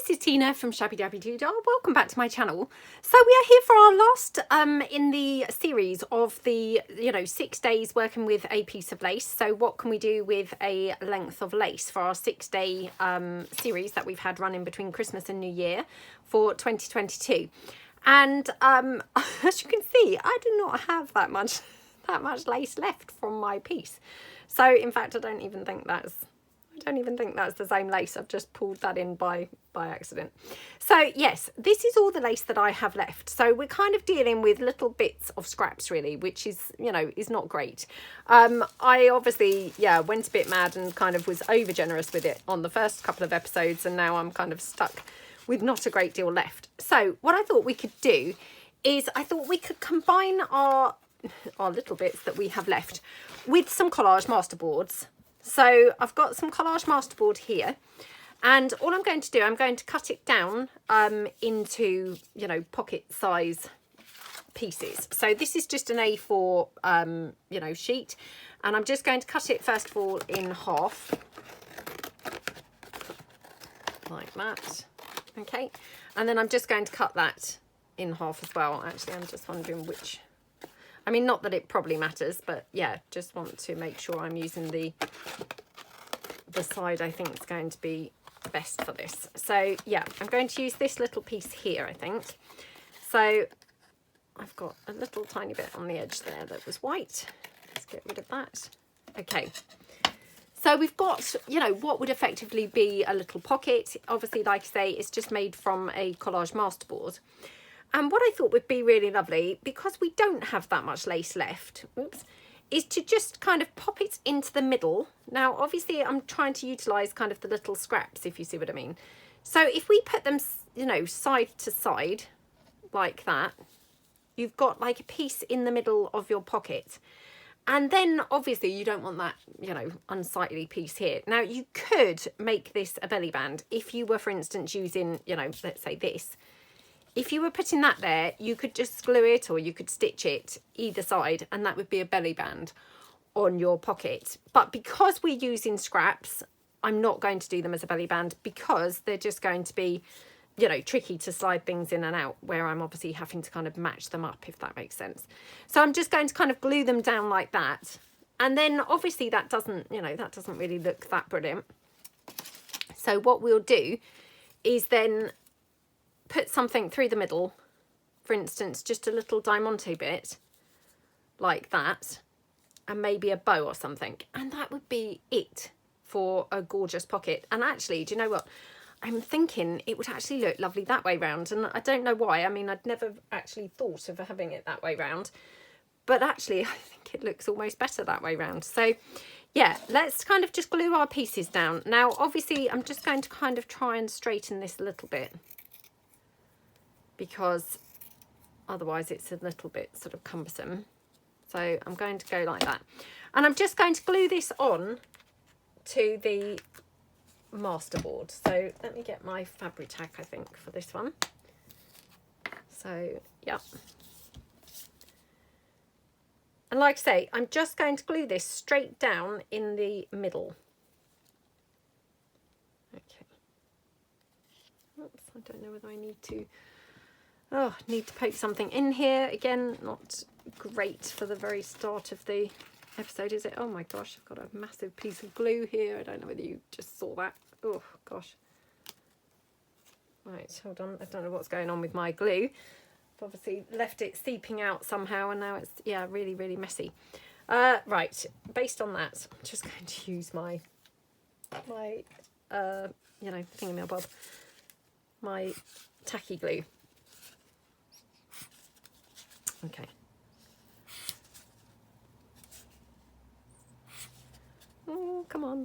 this is Tina from Shabbydabbydoodah. Welcome back to my channel. So we are here for our last in the series of the 6 days working with a piece of lace. So what can we do with a length of lace for our 6-day series that we've had running between Christmas and New Year for 2022. And as you can see, I do not have that much lace left from my piece. So in fact, I don't even think that's the same lace. I've just pulled that in by accident. So yes, this is all the lace that I have left. So we're kind of dealing with little bits of scraps really, which is, is not great. I obviously, went a bit mad and kind of was over generous with it on the first couple of episodes. And now I'm kind of stuck with not a great deal left. So what I thought we could do is I thought we could combine our little bits that we have left with some collage masterboards. So I've got some collage masterboard here, and all I'm going to do, I'm going to cut it down into, pocket size pieces. So this is just an A4, sheet, and I'm just going to cut it first of all in half, like that. Okay, and then I'm just going to cut that in half as well. Actually, I'm just wondering which. I mean, not that it probably matters, but yeah, just want to make sure I'm using the side I think is going to be best for this. So yeah, I'm going to use this little piece here, I think. So I've got a little tiny bit on the edge there that was white. Let's get rid of that. Okay. So we've got, what would effectively be a little pocket. Obviously, like I say, it's just made from a collage masterboard. And what I thought would be really lovely, because we don't have that much lace left, is to just kind of pop it into the middle. Now, obviously, I'm trying to utilise kind of the little scraps, if you see what I mean. So if we put them, side to side, like that, you've got like a piece in the middle of your pocket. And then, obviously, you don't want that, unsightly piece here. Now, you could make this a belly band if you were, for instance, using, let's say this. If you were putting that there, you could just glue it or you could stitch it either side, and that would be a belly band on your pocket. But because we're using scraps, I'm not going to do them as a belly band because they're just going to be, tricky to slide things in and out, where I'm obviously having to kind of match them up, if that makes sense. So I'm just going to kind of glue them down like that. And then obviously that doesn't really look that brilliant. So what we'll do is then put something through the middle, for instance, just a little diamante bit like that, and maybe a bow or something, and that would be it for a gorgeous pocket. And actually, do you know what, I'm thinking it would actually look lovely that way round, and I don't know why. I mean, I'd never actually thought of having it that way round, but actually I think it looks almost better that way round. So yeah, let's kind of just glue our pieces down. Now obviously I'm just going to kind of try and straighten this a little bit, because otherwise it's a little bit sort of cumbersome. So I'm going to go like that. And I'm just going to glue this on to the masterboard. So let me get my fabric tack, I think, for this one. So, yeah. And like I say, I'm just going to glue this straight down in the middle. Okay. Oops, I don't know whether I need to... Oh, need to poke something in here. Again, not great for the very start of the episode, is it? Oh my gosh, I've got a massive piece of glue here. I don't know whether you just saw that. Oh gosh. Right, hold on. I don't know what's going on with my glue. I've obviously left it seeping out somehow, and now it's, yeah, really, really messy. Right, based on that, I'm just going to use my thingamabob, my tacky glue. Okay. Oh, come on.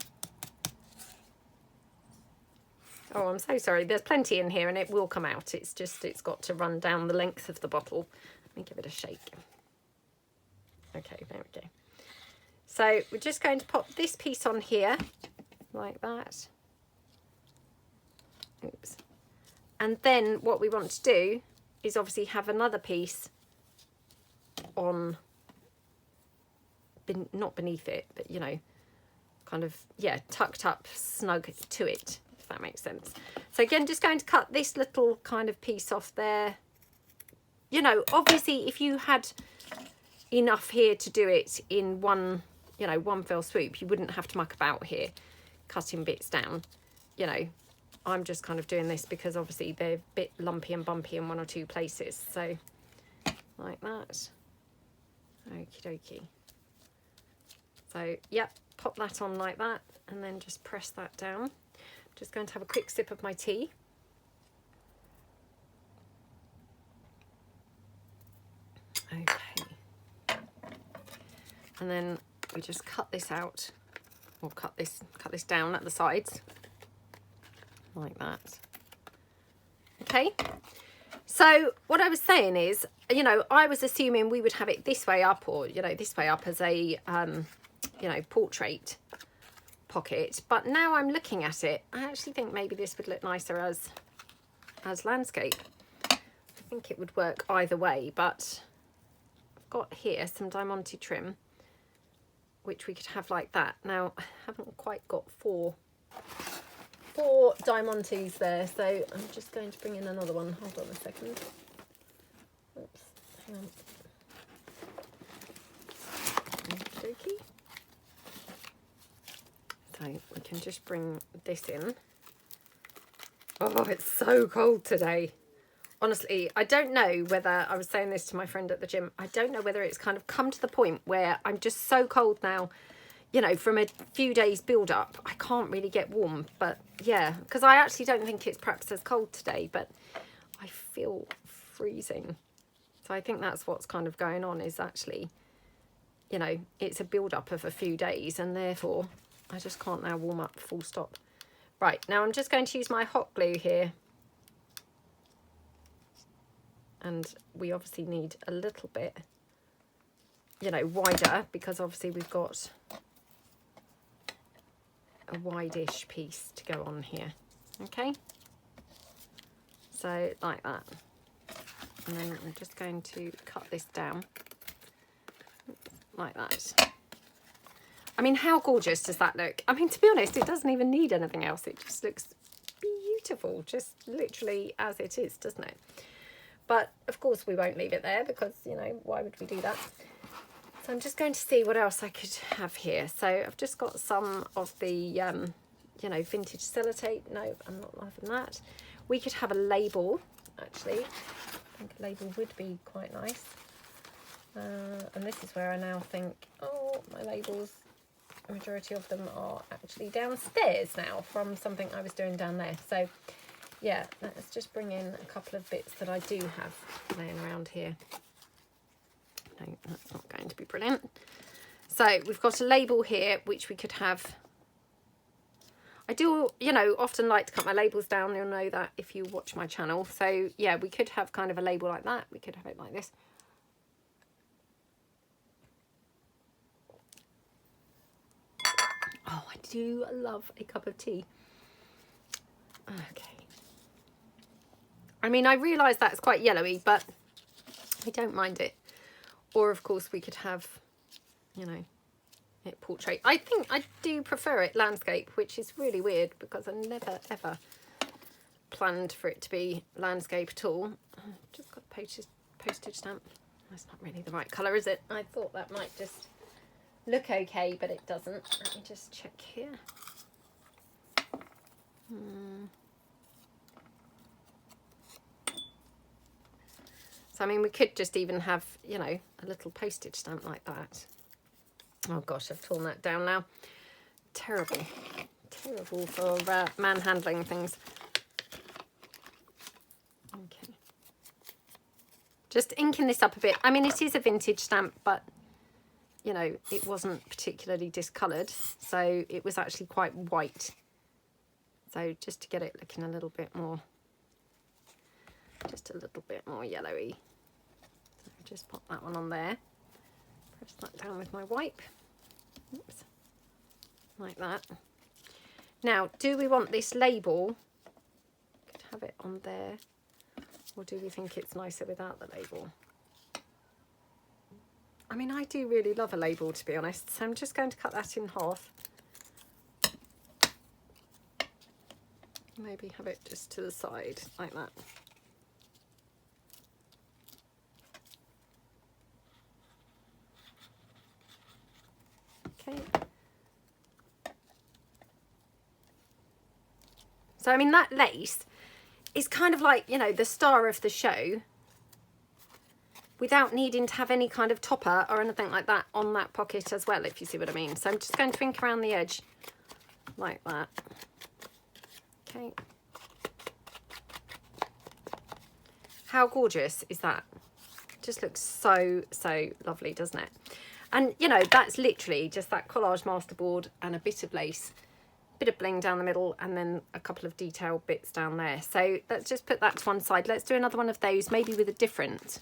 Oh, I'm so sorry. There's plenty in here and it will come out. It's just, it's got to run down the length of the bottle. Let me give it a shake. Okay, there we go. So we're just going to pop this piece on here like that. Oops. And then what we want to do is obviously have another piece on, not beneath it, but kind of, yeah, tucked up snug to it, if that makes sense. So again, just going to cut this little kind of piece off there. You know, obviously if you had enough here to do it in one, you know, one fell swoop, you wouldn't have to muck about here cutting bits down. You know, I'm just kind of doing this because obviously they're a bit lumpy and bumpy in one or two places. So like that. Okie dokie. So yep, pop that on like that and then just press that down. Just going to have a quick sip of my tea. Okay. And then we just cut this out, or cut this down at the sides like that. Okay. So what I was saying is, you know, I was assuming we would have it this way up, or, you know, this way up as a, you know, portrait pocket. But now I'm looking at it, I actually think maybe this would look nicer as landscape. I think it would work either way, but I've got here some Diamante trim, which we could have like that. Now, I haven't quite got four Diamantes there, so I'm just going to bring in another one. Hold on a second. Oops, hang on. Okey-dokey. So we can just bring this in. Oh, it's so cold today. Honestly, I don't know whether, I was saying this to my friend at the gym, I don't know whether it's kind of come to the point where I'm just so cold now, you know, from a few days build up, I can't really get warm. But yeah, because I actually don't think it's perhaps as cold today, but I feel freezing. So I think that's what's kind of going on, is actually, you know, it's a build up of a few days and therefore I just can't now warm up full stop. Right, now I'm just going to use my hot glue here. And we obviously need a little bit, you know, wider, because obviously we've got a wide-ish piece to go on here. Okay, so like that. And then I'm just going to cut this down like that. I mean, how gorgeous does that look? I mean, to be honest, it doesn't even need anything else. It just looks beautiful, just literally as it is, doesn't it? But of course we won't leave it there because, you know, why would we do that? So I'm just going to see what else I could have here. So I've just got some of the, you know, vintage sellotape. No, I'm not loving that. We could have a label, actually. I think a label would be quite nice. And this is where I now think, oh, my labels, the majority of them are actually downstairs now from something I was doing down there. So yeah, let's just bring in a couple of bits that I do have laying around here. No, that's not going to be brilliant. So we've got a label here, which we could have. I do, you know, often like to cut my labels down. You'll know that if you watch my channel. So yeah, we could have kind of a label like that. We could have it like this. Oh, I do love a cup of tea. Okay. I mean, I realise that's quite yellowy, but I don't mind it. Or, of course, we could have, you know, it portrait. I think I do prefer it landscape, which is really weird because I never, ever planned for it to be landscape at all. I've just got a postage stamp. That's not really the right colour, is it? I thought that might just look okay, but it doesn't. Let me just check here. So, I mean, we could just even have, you know, a little postage stamp like that. Oh, gosh, I've torn that down now. Terrible. Terrible for manhandling things. Okay. Just inking this up a bit. I mean, it is a vintage stamp, but, you know, it wasn't particularly discoloured. So it was actually quite white. So just to get it looking a little bit more, just a little bit more yellowy. So just pop that one on there. Press that down with my wipe. Oops. Like that. Now, do we want this label? Could have it on there. Or do we think it's nicer without the label? I mean, I do really love a label, to be honest. So I'm just going to cut that in half. Maybe have it just to the side like that. Okay. So I mean, that lace is kind of like, you know, the star of the show, without needing to have any kind of topper or anything like that on that pocket as well, if you see what I mean. So I'm just going to wink around the edge like that. Okay. How gorgeous is that? Just looks so, so lovely, doesn't it? And, you know, that's literally just that collage masterboard and a bit of lace, bit of bling down the middle, and then a couple of detail bits down there. So let's just put that to one side. Let's do another one of those, maybe with a different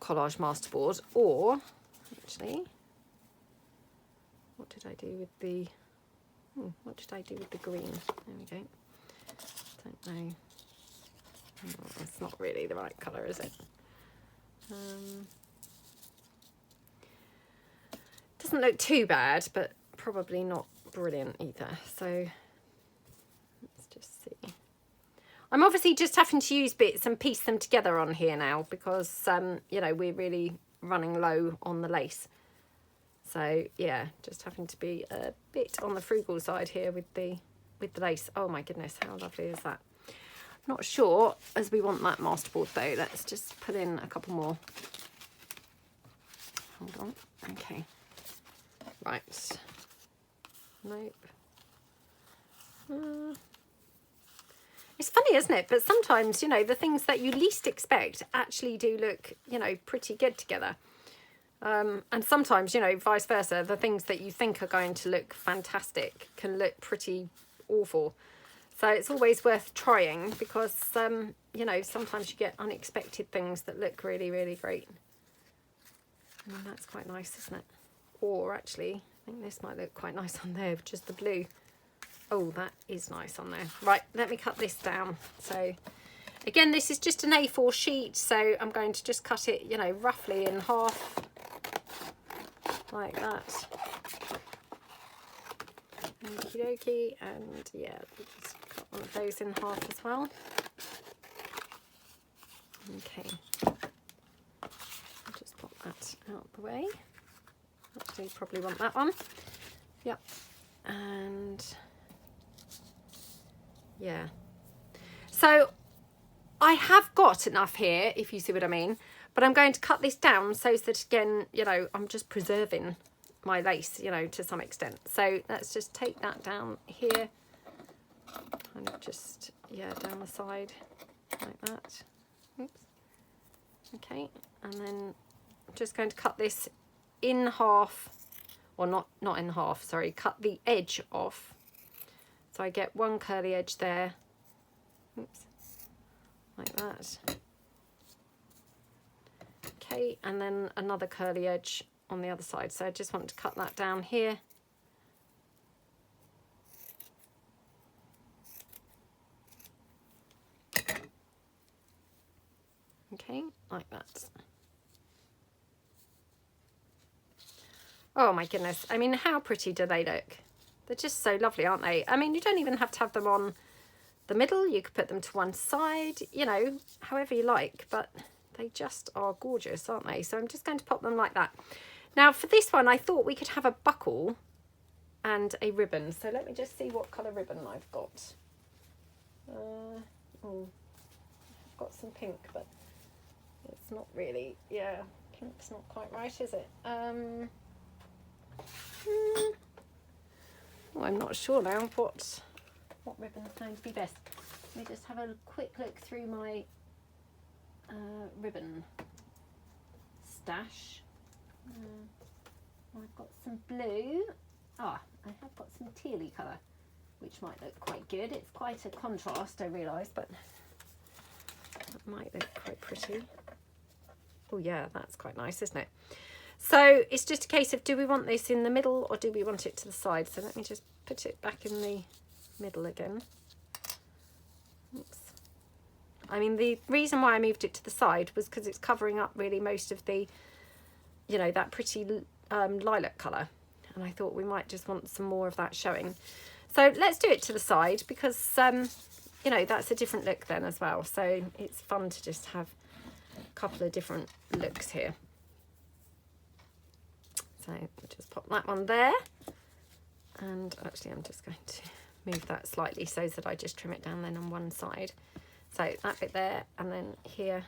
collage masterboard. Or actually, what did I do with the green? There we go. Don't know. Oh, it's not really the right colour, is it? Doesn't look too bad, but probably not brilliant either. So let's just see. I'm obviously just having to use bits and piece them together on here now because, you know, we're really running low on the lace. So yeah, just having to be a bit on the frugal side here with the lace. Oh my goodness, how lovely is that? Not sure as we want that masterboard though. Let's just put in a couple more. Hold on. Okay. Right. Nope. It's funny, isn't it? But sometimes, you know, the things that you least expect actually do look, you know, pretty good together. And sometimes, you know, vice versa, the things that you think are going to look fantastic can look pretty awful. So it's always worth trying because, you know, sometimes you get unexpected things that look really, really great. I mean, that's quite nice, isn't it? Or actually, I think this might look quite nice on there, just the blue. Oh, that is nice on there. Right, let me cut this down. So again, this is just an A4 sheet, so I'm going to just cut it, you know, roughly in half like that. Okie dokie, and yeah, just cut one of those in half as well. Okay, I'll just pop that out the way. Actually, you probably want that one. Yep, and yeah. So I have got enough here, if you see what I mean, but I'm going to cut this down so that, again, you know, I'm just preserving my lace, you know, to some extent. So let's just take that down here, kind of just, yeah, down the side like that. Oops. Okay, and then I'm just going to cut this in half, or not in half, sorry, cut the edge off. So I get one curly edge there. Oops. Like that. Okay, and then another curly edge on the other side. So I just want to cut that down here. Okay, like that. Oh my goodness. I mean, how pretty do they look? They're just so lovely, aren't they? I mean, you don't even have to have them on the middle. You could put them to one side, you know, however you like, but they just are gorgeous, aren't they? So I'm just going to pop them like that. Now for this one, I thought we could have a buckle and a ribbon. So let me just see what colour ribbon I've got. Oh, I've got some pink, but it's not really, yeah, pink's not quite right, is it? Oh, I'm not sure now what ribbon is going to be best. Let me just have a quick look through my ribbon stash. I've got some blue. I have got some tealy colour, which might look quite good. It's quite a contrast, I realise, but that might look quite pretty. Oh yeah, that's quite nice, isn't it? So it's just a case of, do we want this in the middle or do we want it to the side? So let me just put it back in the middle again. Oops. I mean, the reason why I moved it to the side was because it's covering up really most of the, you know, that pretty lilac colour. And I thought we might just want some more of that showing. So let's do it to the side because you know, that's a different look then as well. So it's fun to just have a couple of different looks here. So we'll just pop that one there. And actually I'm just going to move that slightly so that I just trim it down then on one side. So that bit there, and then here.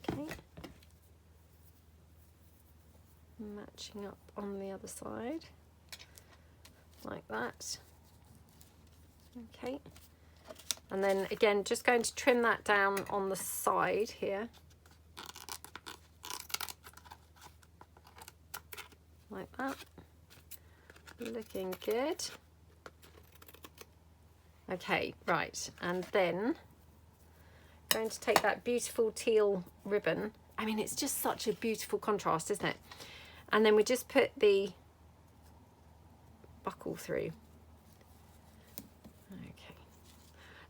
Okay. Matching up on the other side, like that. Okay. And then again, just going to trim that down on the side here. Like that. Looking good. Okay, right, and then going to take that beautiful teal ribbon. I mean, it's just such a beautiful contrast, isn't it? And then we just put the buckle through. Okay.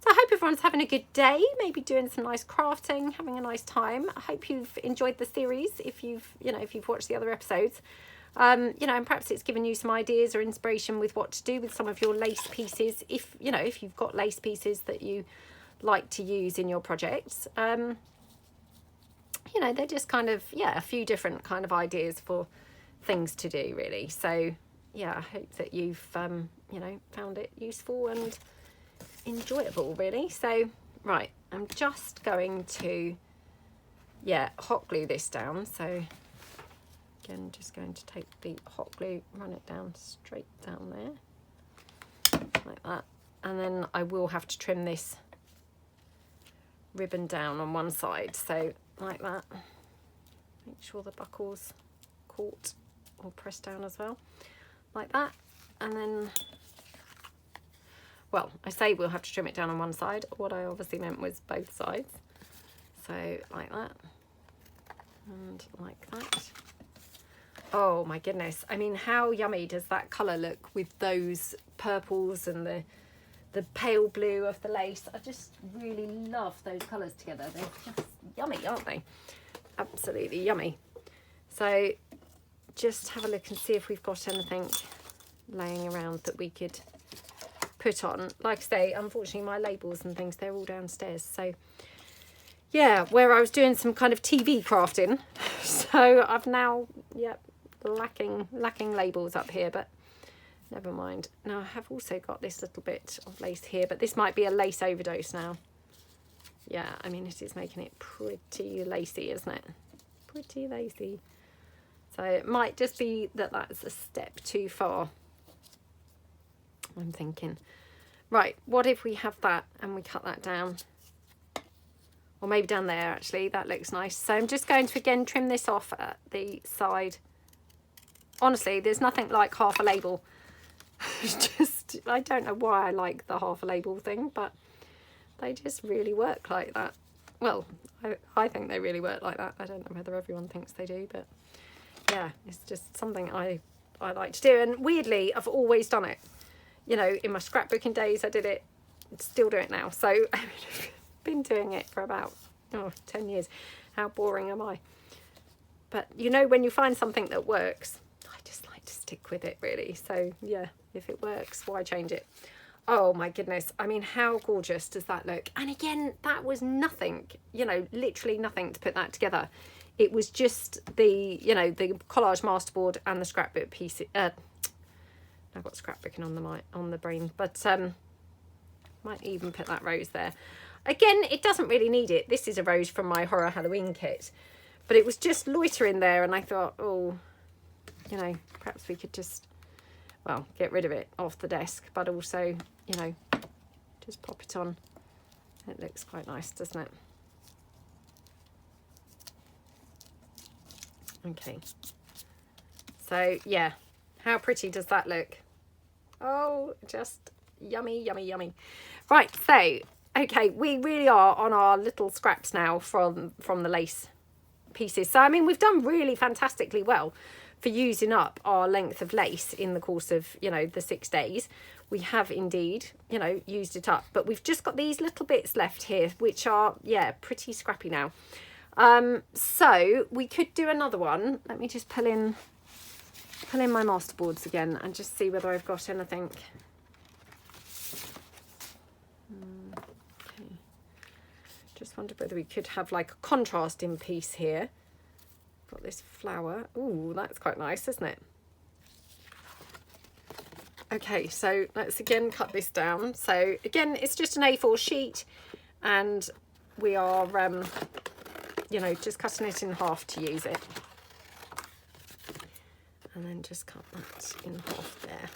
So I hope everyone's having a good day, maybe doing some nice crafting, having a nice time. I hope you've enjoyed the series if you've, you know, if you've watched the other episodes. You know, and perhaps it's given you some ideas or inspiration with what to do with some of your lace pieces. If, you know, if you've got lace pieces that you like to use in your projects, you know, they're just kind of, yeah, a few different kind of ideas for things to do, really. So, yeah, I hope that you've, you know, found it useful and enjoyable, really. So, right, I'm just going to, yeah, hot glue this down. So, again, just going to take the hot glue, run it down straight down there, like that. And then I will have to trim this ribbon down on one side, so like that. Make sure the buckle's caught or pressed down as well, like that. And then, well, I say we'll have to trim it down on one side. What I obviously meant was both sides. So like that, and like that. Oh my goodness, I mean, how yummy does that colour look with those purples and the pale blue of the lace? I just really love those colours together. They're just yummy, aren't they? Absolutely yummy. So just have a look and see if we've got anything laying around that we could put on. Like I say, unfortunately my labels and things, they're all downstairs. So yeah, where I was doing some kind of TV crafting. So I've now, yep, lacking labels up here, but never mind. Now I have also got this little bit of lace here, but this might be a lace overdose now. Yeah, I mean, it is making it pretty lacy, isn't it? Pretty lacy. So it might just be that that's a step too far, I'm thinking. Right, what if we have that and we cut that down? Or maybe down there, actually. That looks nice. So I'm just going to, again, trim this off at the side. Honestly, there's nothing like half a label. Just, I don't know why I like the half a label thing, but they just really work like that. Well, I think they really work like that. I don't know whether everyone thinks they do, but yeah, it's just something I like to do. And weirdly, I've always done it. You know, in my scrapbooking days, I did it. Still do it now. So, I mean, I've been doing it for about 10 years. How boring am I? But, you know, when you find something that works, I just like to stick with it, really. So, yeah, if it works, why change it? Oh, my goodness. I mean, how gorgeous does that look? And again, that was nothing, you know, literally nothing to put that together. It was just the, you know, the collage masterboard and the scrapbook piece. I've got scrapbooking on the brain, but might even put that rose there. Again, it doesn't really need it. This is a rose from my horror Halloween kit, but it was just loitering there, and I thought, oh, you know, perhaps we could just, well, get rid of it off the desk, but also, you know, just pop it on. It looks quite nice, doesn't it? Okay. So, yeah, how pretty does that look? Oh, just yummy, yummy, yummy. Right, so, okay, we really are on our little scraps now from the lace pieces. So, I mean, we've done really fantastically well for using up our length of lace in the course of, you know, the 6 days. We have indeed, you know, used it up, but we've just got these little bits left here, which are, yeah, pretty scrappy now. So we could do another one. Let me just pull in my masterboards again and just see whether I've got anything just wondered whether we could have like a contrasting piece here. Got this flower. Ooh, that's quite nice, isn't it? Okay, so let's again cut this down. So again, it's just an A4 sheet, and we are, you know, just cutting it in half to use it. And then just cut that in half there.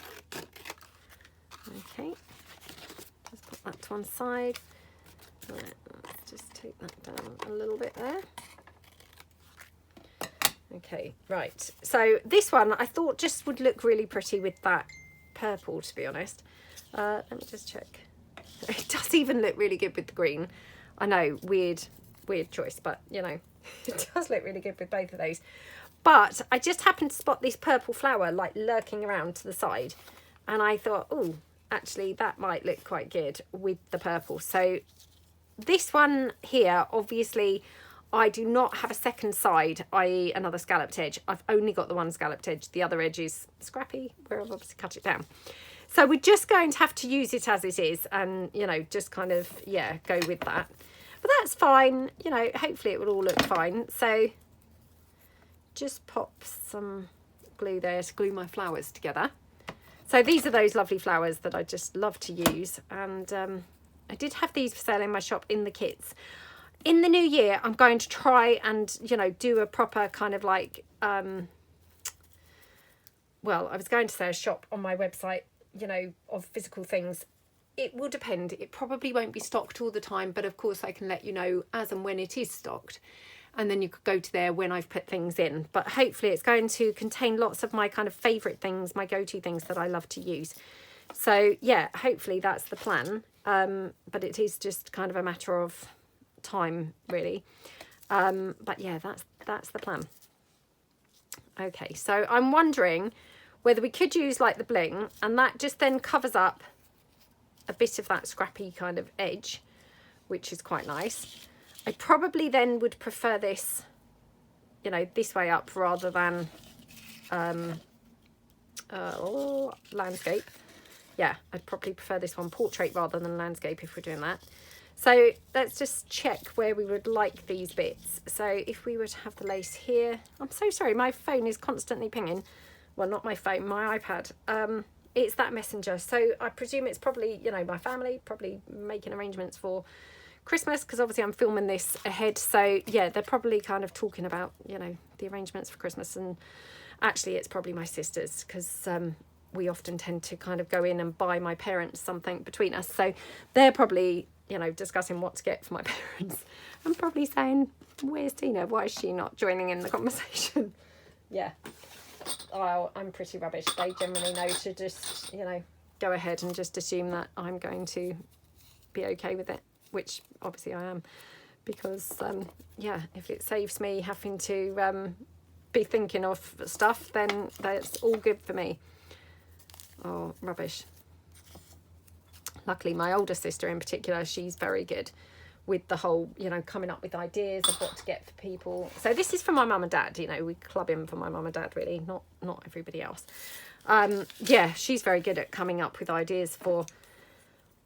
Okay, just put that to one side. Let's just take that down a little bit there. Okay, right. So this one I thought just would look really pretty with that purple, to be honest. Let me just check. It does even look really good with the green. I know, weird choice, but you know, it does look really good with both of those. But I just happened to spot this purple flower like lurking around to the side, and I thought, oh, actually that might look quite good with the purple. So this one here, obviously I do not have a second side, i.e. another scalloped edge. I've only got the one scalloped edge. The other edge is scrappy, where I've obviously cut it down. So we're just going to have to use it as it is, and you know, just kind of, yeah, go with that. But that's fine, you know, hopefully it will all look fine. So just pop some glue there to glue my flowers together. So these are those lovely flowers that I just love to use, and I did have these for sale in my shop in the kits. In the new year, I'm going to try and, you know, do a proper kind of like, well, I was going to say a shop on my website, you know, of physical things. It will depend. It probably won't be stocked all the time, but of course I can let you know as and when it is stocked. And then you could go to there when I've put things in. But hopefully it's going to contain lots of my kind of favourite things, my go-to things that I love to use. So yeah, hopefully that's the plan. But it is just kind of a matter of time, really. But yeah, that's the plan. Okay, so I'm wondering whether we could use like the bling, and that just then covers up a bit of that scrappy kind of edge, which is quite nice. I probably then would prefer this, you know, this way up rather than landscape. Yeah, I'd probably prefer this one, portrait, rather than landscape if we're doing that. So let's just check where we would like these bits. So if we were to have the lace here, I'm so sorry, my phone is constantly pinging. Well, not my phone, my iPad. It's that messenger. So I presume it's probably, you know, my family, probably making arrangements for Christmas, because obviously I'm filming this ahead. So yeah, they're probably kind of talking about, you know, the arrangements for Christmas. And actually it's probably my sisters, because we often tend to kind of go in and buy my parents something between us. So they're probably, you know, discussing what to get for my parents. I'm probably saying, where's Tina? Why is she not joining in the conversation? Yeah. Oh, I'm pretty rubbish. They generally know to just, you know, go ahead and just assume that I'm going to be okay with it, which obviously I am, because yeah, if it saves me having to be thinking of stuff, then that's all good for me. Oh, rubbish. Luckily my older sister in particular, she's very good with the whole, you know, coming up with ideas of what to get for people. So this is for my mum and dad, you know, we club in for my mum and dad, really, not everybody else. Yeah, she's very good at coming up with ideas for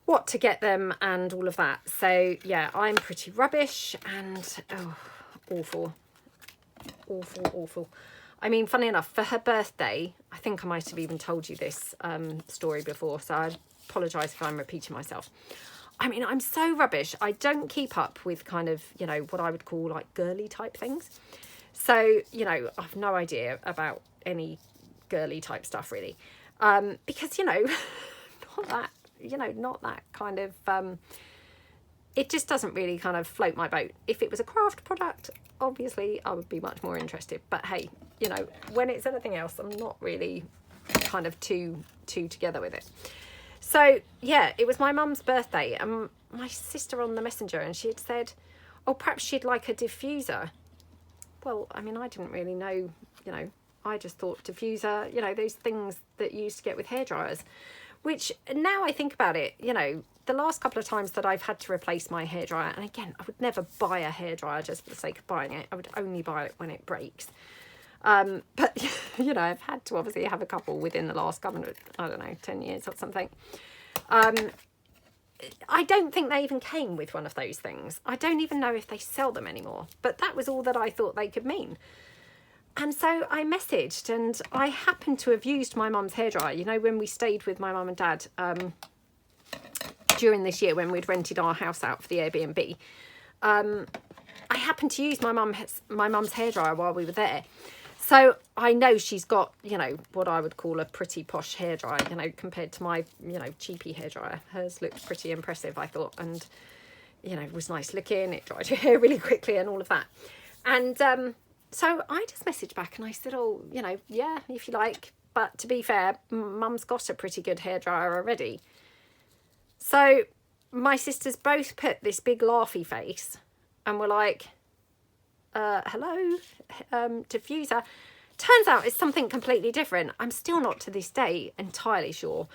what to get them and all of that. So yeah, I'm pretty rubbish and awful. I mean, funny enough, for her birthday, I think I might have even told you this story before, so I apologise if I'm repeating myself. I mean, I'm so rubbish. I don't keep up with kind of, you know, what I would call like girly type things. So, you know, I've no idea about any girly type stuff really. Because, you know, not that kind of, it just doesn't really kind of float my boat. If it was a craft product, obviously I would be much more interested. But hey, you know, when it's anything else, I'm not really kind of too together with it. So yeah, it was my mum's birthday, and my sister on the messenger, and she had said, oh, perhaps she'd like a diffuser. Well, I mean, I didn't really know, you know, I just thought diffuser, you know, those things that you used to get with hairdryers, which now I think about it, you know, the last couple of times that I've had to replace my hairdryer, and again, I would never buy a hairdryer just for the sake of buying it. I would only buy it when it breaks. But, you know, I've had to obviously have a couple within the last couple of, I don't know, 10 years or something. I don't think they even came with one of those things. I don't even know if they sell them anymore, but that was all that I thought they could mean. And so I messaged, and I happened to have used my mum's hairdryer. You know, when we stayed with my mum and dad during this year when we'd rented our house out for the Airbnb, I happened to use my mum's hairdryer while we were there. So I know she's got, you know, what I would call a pretty posh hairdryer, you know, compared to my, you know, cheapy hairdryer. Hers looked pretty impressive, I thought, and, you know, it was nice looking. It dried your hair really quickly and all of that. And so I just messaged back and I said, oh, you know, yeah, if you like. But to be fair, Mum's got a pretty good hairdryer already. So my sisters both put this big laughy face and were like, hello, diffuser. Turns out it's something completely different. I'm still not to this day entirely sure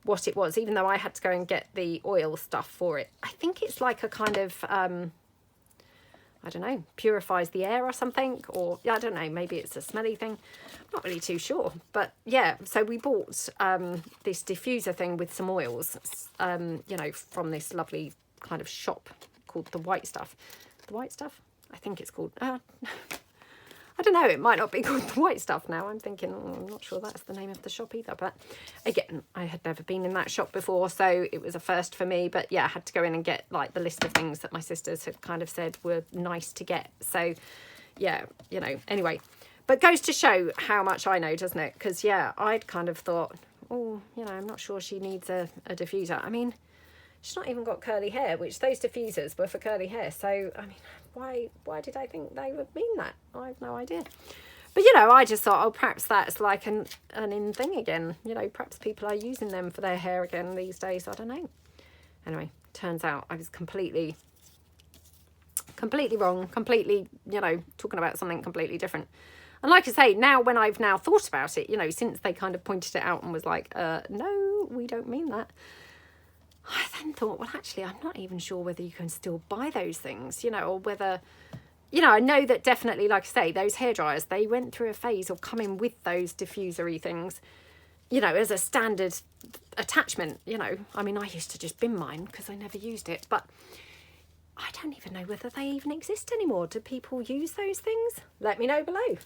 what it was, even though I had to go and get the oil stuff for it. I think it's like a kind of, I don't know, purifies the air or something, or I don't know, maybe it's a smelly thing. I'm not really too sure. But yeah, so we bought this diffuser thing with some oils, you know, from this lovely kind of shop called The White Stuff. The White Stuff? I think it's called, I don't know, it might not be called The White Stuff now. I'm thinking, I'm not sure that's the name of the shop either. But again, I had never been in that shop before, so it was a first for me. But yeah, I had to go in and get like the list of things that my sisters had kind of said were nice to get. So yeah, you know, anyway. But goes to show how much I know, doesn't it? Because yeah, I'd kind of thought, oh, you know, I'm not sure she needs a diffuser. I mean, she's not even got curly hair, which those diffusers were for curly hair. So, I mean, why did I think they would mean that? I have no idea. But, you know, I just thought, oh, perhaps that's like an in thing again. You know, perhaps people are using them for their hair again these days. I don't know. Anyway, turns out I was completely wrong. Completely, you know, talking about something completely different. And like I say, now when I've now thought about it, you know, since they kind of pointed it out and was like, no, we don't mean that. I then thought, well, actually, I'm not even sure whether you can still buy those things, you know, or whether, you know, I know that definitely, like I say, those hairdryers, they went through a phase of coming with those diffusery things, you know, as a standard attachment, you know. I mean, I used to just bin mine because I never used it, but I don't even know whether they even exist anymore. Do people use those things? Let me know below.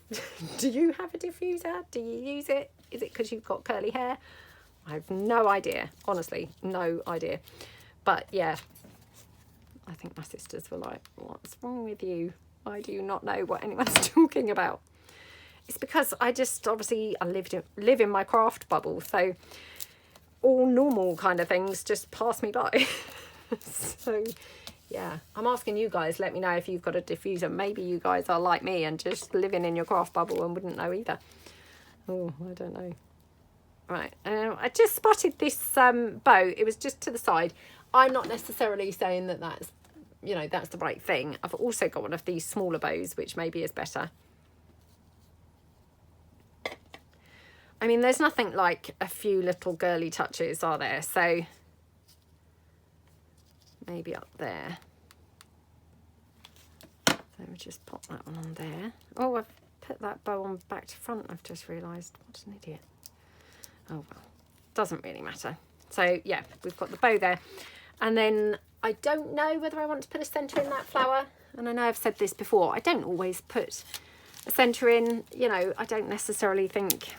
Do you have a diffuser? Do you use it? Is it because you've got curly hair? I have no idea, honestly, no idea. But yeah, I think my sisters were like, what's wrong with you? I do not know what anyone's talking about. It's because I just, obviously, I live in my craft bubble, so all normal kind of things just pass me by. So yeah, I'm asking you guys, let me know if you've got a diffuser. Maybe you guys are like me and just living in your craft bubble and wouldn't know either. Oh, I don't know. Right, I just spotted this bow. It was just to the side. I'm not necessarily saying that that's, you know, that's the right thing. I've also got one of these smaller bows, which maybe is better. I mean, there's nothing like a few little girly touches, are there? So maybe up there. So we'll just pop that one on there. Oh, I've put that bow on back to front. I've just realised. What an idiot. Oh well, doesn't really matter. So yeah, we've got the bow there. And then I don't know whether I want to put a centre in that flower. And I know I've said this before, I don't always put a centre in. You know, I don't necessarily think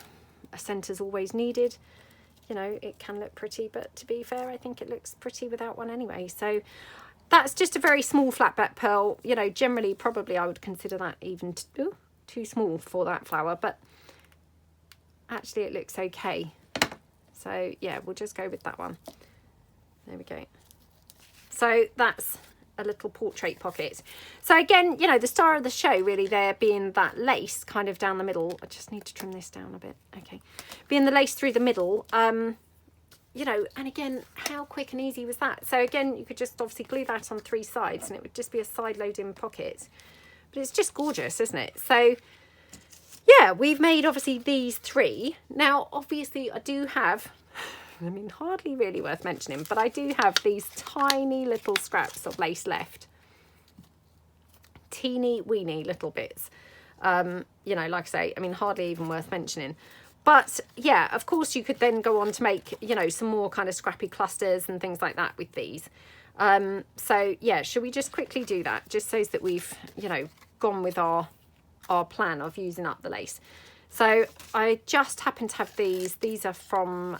a centre's always needed. You know, it can look pretty, but to be fair, I think it looks pretty without one anyway. So that's just a very small flat back pearl. You know, generally probably I would consider that even too small for that flower, but actually it looks okay. So yeah, we'll just go with that one. There we go. So that's a little portrait pocket. So again, you know, the star of the show really there being that lace kind of down the middle. I just need to trim this down a bit. Okay. Being the lace through the middle, you know, and again, how quick and easy was that? So again, you could just obviously glue that on 3 sides and it would just be a side loading pocket. But it's just gorgeous, isn't it? So yeah, we've made obviously these 3. Now, obviously I do have, I mean, hardly really worth mentioning, but I do have these tiny little scraps of lace left. Teeny weeny little bits. You know, like I say, I mean, hardly even worth mentioning. But yeah, of course you could then go on to make, you know, some more kind of scrappy clusters and things like that with these. So yeah, should we just quickly do that, just so that we've, you know, gone with our plan of using up the lace. So I just happen to have these are from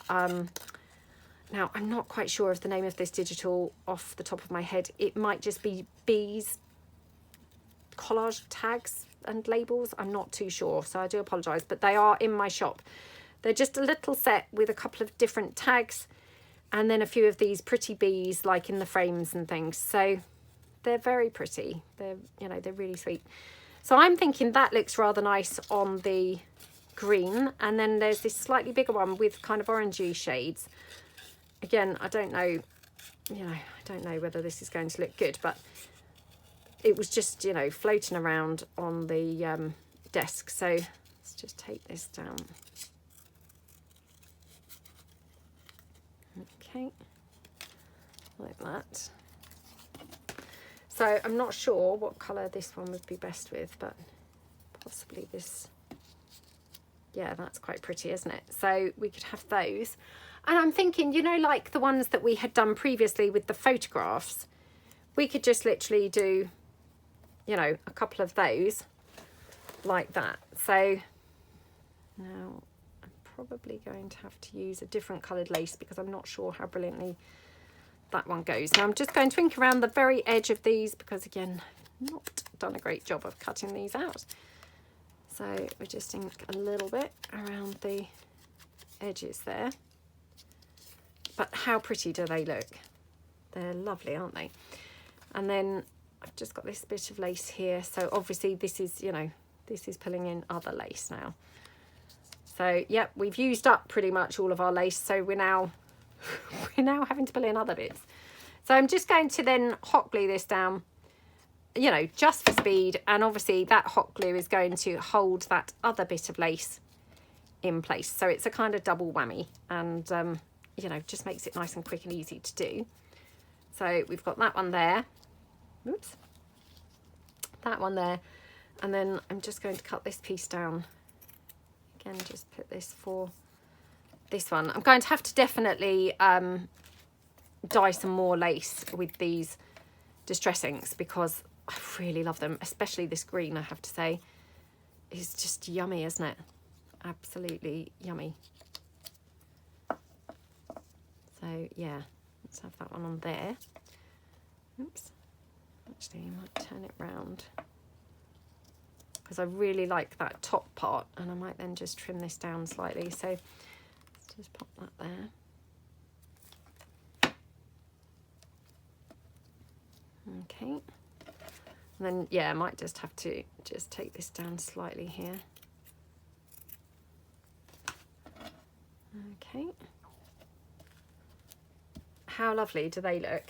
now I'm not quite sure of the name of this digital off the top of my head. It might just be Bees collage tags and labels, I'm not too sure, so I do apologize, but they are in my shop. They're just a little set with a couple of different tags and then a few of these pretty bees like in the frames and things. So they're very pretty. They're, you know, they're really sweet. So I'm thinking that looks rather nice on the green, and then there's this slightly bigger one with kind of orangey shades. Again, I don't know, you know, I don't know whether this is going to look good, but it was just, you know, floating around on the desk. So let's just take this down. Okay, like that. So I'm not sure what colour this one would be best with, but possibly this. Yeah, that's quite pretty, isn't it? So we could have those. And I'm thinking, you know, like the ones that we had done previously with the photographs, we could just literally do, you know, a couple of those like that. So now I'm probably going to have to use a different coloured lace because I'm not sure how brilliantly that one goes. Now I'm just going to ink around the very edge of these because, again, I've not done a great job of cutting these out. So we just ink a little bit around the edges there. But how pretty do they look? They're lovely, aren't they? And then I've just got this bit of lace here. So obviously this is, you know, this is pulling in other lace now. So, yep, we've used up pretty much all of our lace. So we're now having to pull in other bits. So I'm just going to then hot glue this down, you know, just for speed. And obviously that hot glue is going to hold that other bit of lace in place. So it's a kind of double whammy and, you know, just makes it nice and quick and easy to do. So we've got that one there. Oops. That one there. And then I'm just going to cut this piece down. Again, just put this for this one. I'm going to have to definitely dye some more lace with these distress inks because I really love them, especially this green, I have to say. It's just yummy, isn't it? Absolutely yummy. So yeah, let's have that one on there. Oops. Actually, I might turn it round because I really like that top part, and I might then just trim this down slightly. So let's just pop that there. Okay. And then, yeah, I might just have to just take this down slightly here. Okay. How lovely do they look?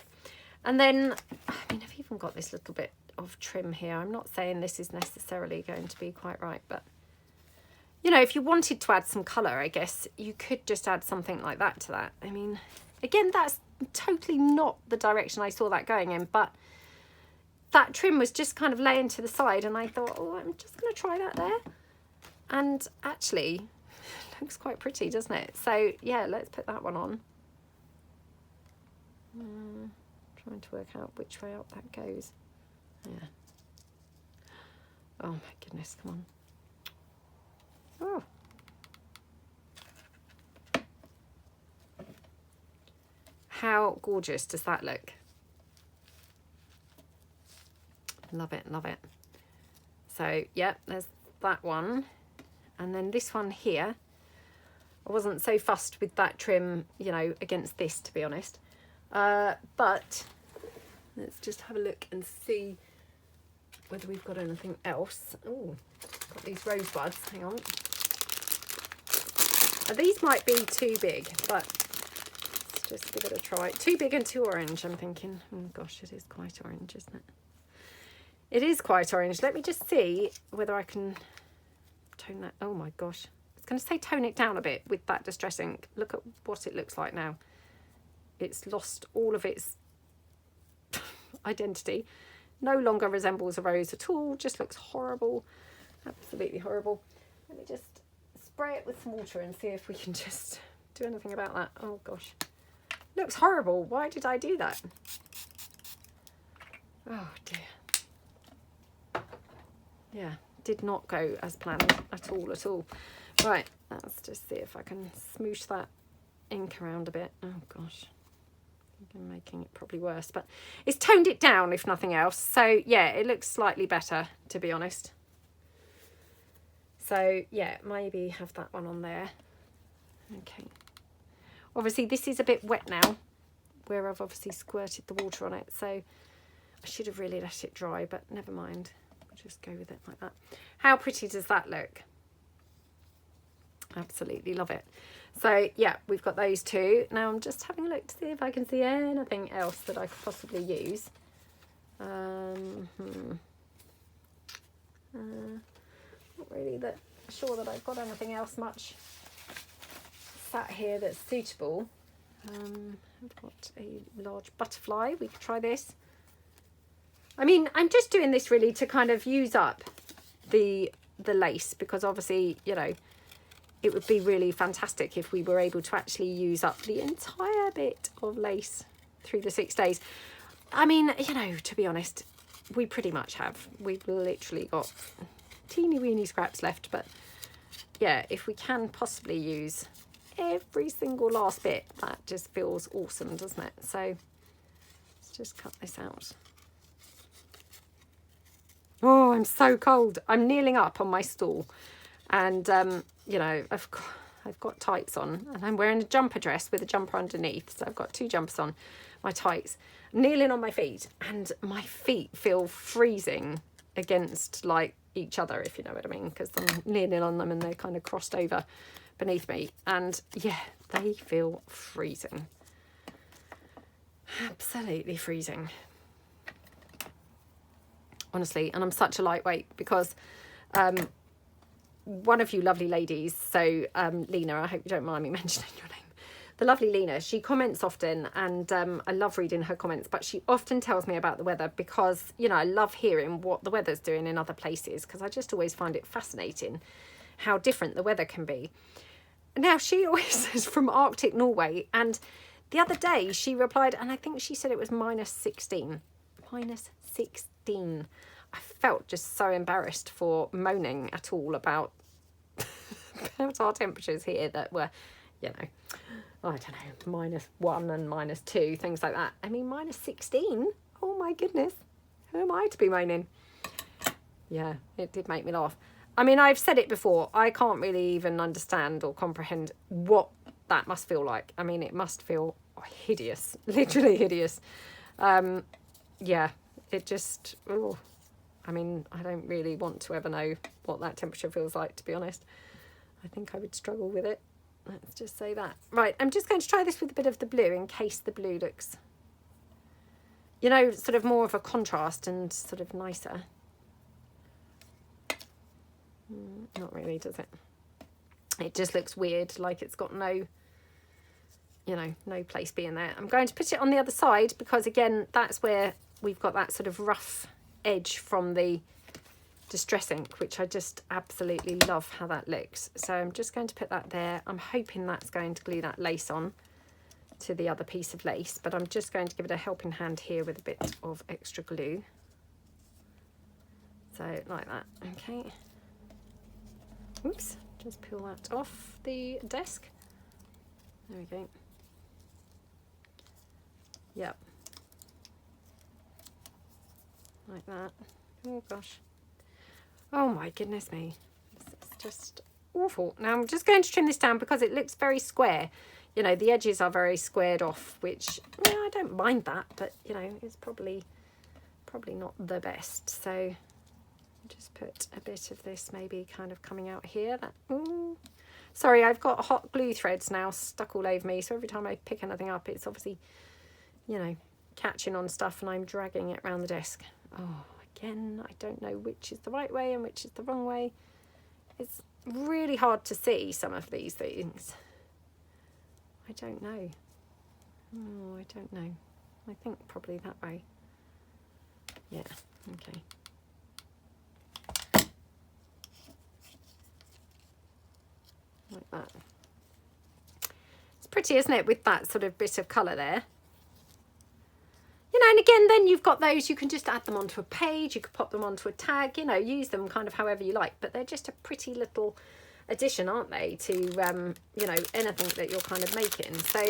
And then, I mean, I've even got this little bit of trim here. I'm not saying this is necessarily going to be quite right, but, you know, if you wanted to add some colour, I guess you could just add something like that to that. I mean, again, that's totally not the direction I saw that going in, but that trim was just kind of laying to the side, and I thought, oh, I'm just going to try that there. And actually, it looks quite pretty, doesn't it? So, yeah, let's put that one on. Trying to work out which way up that goes. Yeah. Oh my goodness, come on. Oh. How gorgeous does that look? Love it, love it. So, yeah, there's that one. And then this one here, I wasn't so fussed with that trim, you know, against this, to be honest. But let's just have a look and see whether we've got anything else. Oh, got these rosebuds, hang on. These might be too big, but let's just give it a try. Too big and too orange, I'm thinking. Oh gosh, it is quite orange, isn't it? It is quite orange. Let me just see whether I can tone that. Oh my gosh. I was going to say tone it down a bit with that distress ink. Look at what it looks like now. It's lost all of its identity. No longer resembles a rose at all. Just looks horrible. Absolutely horrible. Let me just spray it with some water and see if we can just do anything about that. Oh gosh, looks horrible. Why did I do that? Oh dear. Yeah, did not go as planned at all. Right, let's just see if I can smoosh that ink around a bit. Oh gosh, I think I'm making it probably worse, but it's toned it down if nothing else. So yeah, it looks slightly better, to be honest. So yeah, maybe have that one on there. Okay. Obviously this is a bit wet now, where I've obviously squirted the water on it. So I should have really let it dry, but never mind. We'll just go with it like that. How pretty does that look? Absolutely love it. So yeah, we've got those two. Now I'm just having a look to see if I can see anything else that I could possibly use. Not really sure that I've got anything else much sat here that's suitable. I've got a large butterfly. We could try this. I mean, I'm just doing this really to kind of use up the lace, because obviously, you know, it would be really fantastic if we were able to actually use up the entire bit of lace through the 6 days. I mean, you know, to be honest, we pretty much have. We've literally got teeny weeny scraps left, but yeah, if we can possibly use every single last bit, that just feels awesome, doesn't it? So let's just cut this out. Oh, I'm so cold. I'm kneeling up on my stool, and you know, I've got tights on, and I'm wearing a jumper dress with a jumper underneath, so I've got 2 jumpers on, my tights. I'm kneeling on my feet, and my feet feel freezing against like each other, if you know what I mean, because I'm kneeling on them and they're kind of crossed over beneath me, and yeah, they feel freezing, absolutely freezing, honestly. And I'm such a lightweight because one of you lovely ladies, so Lena, I hope you don't mind me mentioning your name, the lovely Lena, she comments often, and I love reading her comments, but she often tells me about the weather because, you know, I love hearing what the weather's doing in other places, because I just always find it fascinating how different the weather can be. Now, she always says from Arctic Norway, and the other day she replied, and I think she said it was -16. -16. I felt just so embarrassed for moaning at all about, about our temperatures here that were, you know, I don't know, -1 and -2, things like that. I mean, -16? Oh my goodness. Who am I to be moaning? Yeah, it did make me laugh. I mean, I've said it before, I can't really even understand or comprehend what that must feel like. I mean, it must feel hideous, literally hideous. Yeah, it just, oh, I mean, I don't really want to ever know what that temperature feels like, to be honest. I think I would struggle with it. Let's just say that. Right, I'm just going to try this with a bit of the blue in case the blue looks, you know, sort of more of a contrast and sort of nicer. Not really, does it? It just looks weird, like it's got no, you know, no place being there. I'm going to put it on the other side because, again, that's where we've got that sort of rough edge from the Distress ink, which I just absolutely love how that looks. So I'm just going to put that there. I'm hoping that's going to glue that lace on to the other piece of lace, but I'm just going to give it a helping hand here with a bit of extra glue. So like that, okay. Oops, just peel that off the desk. There we go. Yep. Like that. Oh gosh. Oh my goodness me. This is just awful. Now I'm just going to trim this down because it looks very square. You know, the edges are very squared off, which, yeah, I don't mind that, but, you know, it's probably not the best. So just put a bit of this maybe kind of coming out here. That, ooh. Sorry, I've got hot glue threads now stuck all over me, so every time I pick anything up, it's obviously, you know, catching on stuff and I'm dragging it around the desk. Oh, again, I don't know which is the right way and which is the wrong way. It's really hard to see some of these things. I don't know. Oh, I don't know. I think probably that way. Yeah, okay. like that. It's pretty, isn't it, with that sort of bit of colour there. You know, and again, then you've got those, you can just add them onto a page, you could pop them onto a tag, you know, use them kind of however you like, but they're just a pretty little addition, aren't they, to, you know, anything that you're kind of making. So,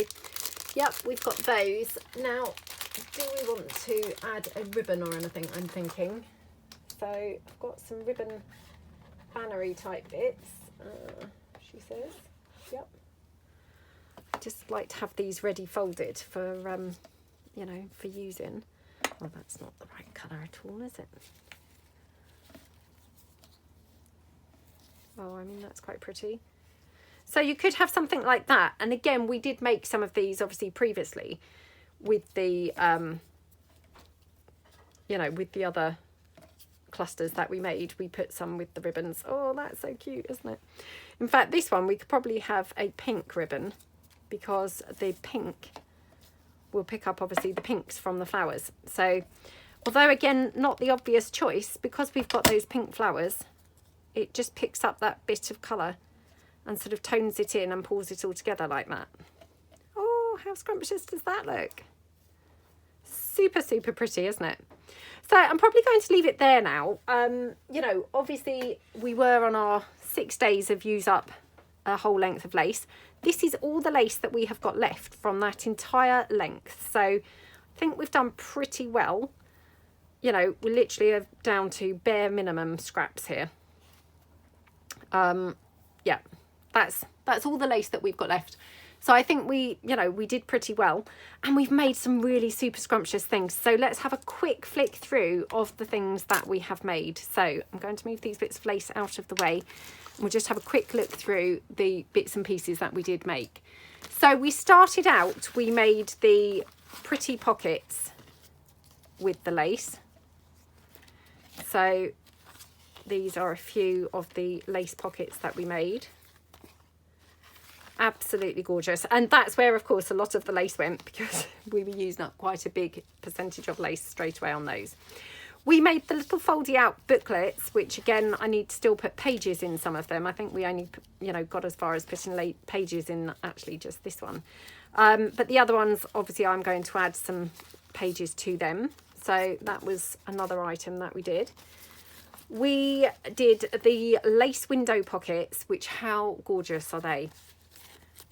yep, we've got those. Now, do we want to add a ribbon or anything, I'm thinking? So, I've got some ribbon bannery type bits, she says. Yep. I just like to have these ready folded for, you know, for using. Well, that's not the right colour at all, is it? Oh, I mean, that's quite pretty. So you could have something like that. And again, we did make some of these obviously previously with the, you know, with the other clusters that we made. We put some with the ribbons. Oh, that's so cute, isn't it? In fact, this one, we could probably have a pink ribbon because the pink will pick up obviously the pinks from the flowers. So although again, not the obvious choice, because we've got those pink flowers, it just picks up that bit of colour and sort of tones it in and pulls it all together like that. Oh, how scrumptious does that look? Super, super pretty, isn't it? So I'm probably going to leave it there now. You know, obviously we were on our 6 days of use up a whole length of lace. This is all the lace that we have got left from that entire length. So I think we've done pretty well. You know, we literally are down to bare minimum scraps here. Yeah, that's all the lace that we've got left. So I think we, you know, we did pretty well, and we've made some really super scrumptious things. So let's have a quick flick through of the things that we have made. So I'm going to move these bits of lace out of the way, and we'll just have a quick look through the bits and pieces that we did make. So we started out, we made the pretty pockets with the lace. So these are a few of the lace pockets that we made. Absolutely gorgeous. And that's where, of course, a lot of the lace went, because we were using up quite a big percentage of lace straight away on those. We made the little foldy out booklets, which again, I need to still put pages in some of them. I think we only, you know, got as far as putting pages in actually just this one. But the other ones, obviously, I'm going to add some pages to them. So that was another item that we did. We did the lace window pockets, which how gorgeous are they?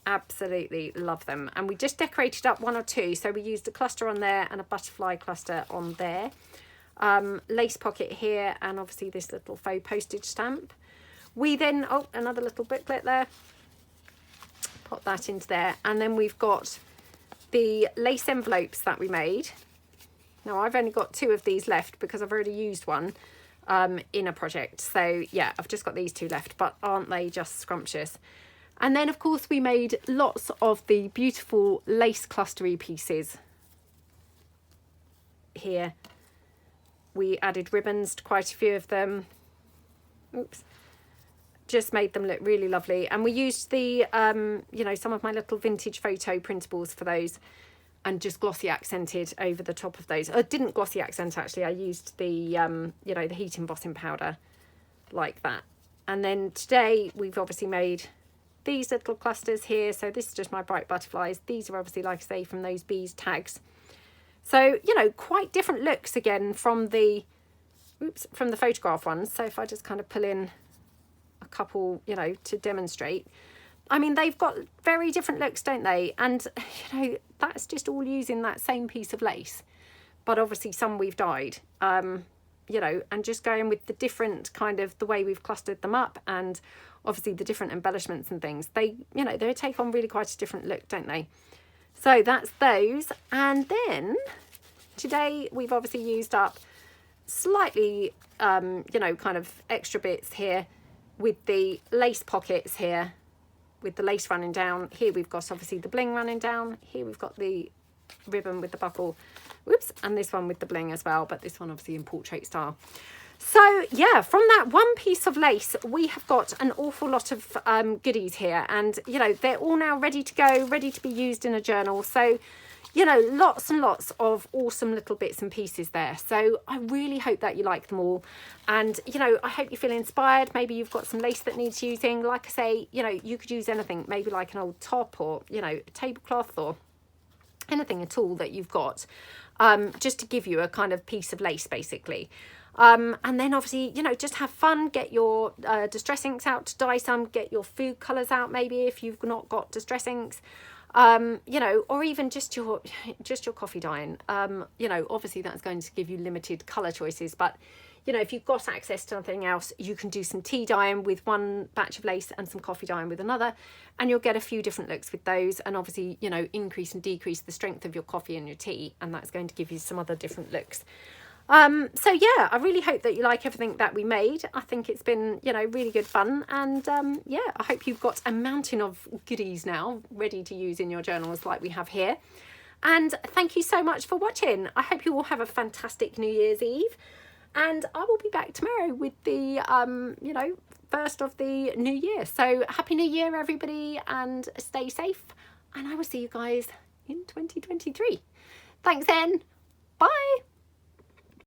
Absolutely love them. And we just decorated up one or two. So we used a cluster on there and a butterfly cluster on there. Lace pocket here, and obviously this little faux postage stamp. We then, oh, another little booklet there. Pop that into there. And then we've got the lace envelopes that we made. Now I've only got 2 of these left because I've already used one in a project. So yeah, I've just got these 2 left, but aren't they just scrumptious? And then of course we made lots of the beautiful lace clustery pieces here. We added ribbons to quite a few of them. Oops. Just made them look really lovely. And we used the, you know, some of my little vintage photo printables for those, and just glossy accented over the top of those. I didn't glossy accent actually. I used the, you know, the heat embossing powder like that. And then today we've obviously made these little clusters here. So this is just my bright butterflies. These are obviously, like I say, from those bees tags. So, you know, quite different looks again from the, oops, from the photograph ones. So if I just kind of pull in a couple, you know, to demonstrate, I mean, they've got very different looks, don't they? And, you know, that's just all using that same piece of lace. But obviously some we've dyed, you know, and just going with the different kind of the way we've clustered them up, and obviously the different embellishments and things, they, you know, they take on really quite a different look, don't they? So that's those. And then today we've obviously used up slightly, you know, kind of extra bits here with the lace pockets here, with the lace running down. Here we've got obviously the bling running down. Here we've got the ribbon with the buckle. Whoops, and this one with the bling as well, but this one obviously in portrait style. So yeah, from that one piece of lace, we have got an awful lot of goodies here, and you know, they're all now ready to go, ready to be used in a journal. So, you know, lots and lots of awesome little bits and pieces there. So I really hope that you like them all. And, you know, I hope you feel inspired. Maybe you've got some lace that needs using. Like I say, you know, you could use anything, maybe like an old top or, you know, a tablecloth or anything at all that you've got, just to give you a kind of piece of lace, basically. And then obviously, you know, just have fun, get your distress inks out to dye some, get your food colours out maybe if you've not got distress inks. You know, or even just your coffee dyeing. You know, obviously that's going to give you limited colour choices, but you know, if you've got access to nothing else, you can do some tea dyeing with one batch of lace and some coffee dyeing with another, and you'll get a few different looks with those, and obviously, you know, increase and decrease the strength of your coffee and your tea, and that's going to give you some other different looks. So yeah, I really hope that you like everything that we made. I think it's been, you know, really good fun, and yeah, I hope you've got a mountain of goodies now ready to use in your journals like we have here. And thank you so much for watching. I hope you all have a fantastic New Year's Eve, and I will be back tomorrow with the you know, first of the new year. So happy New Year everybody, and stay safe, and I will see you guys in 2023. Thanks then. Bye.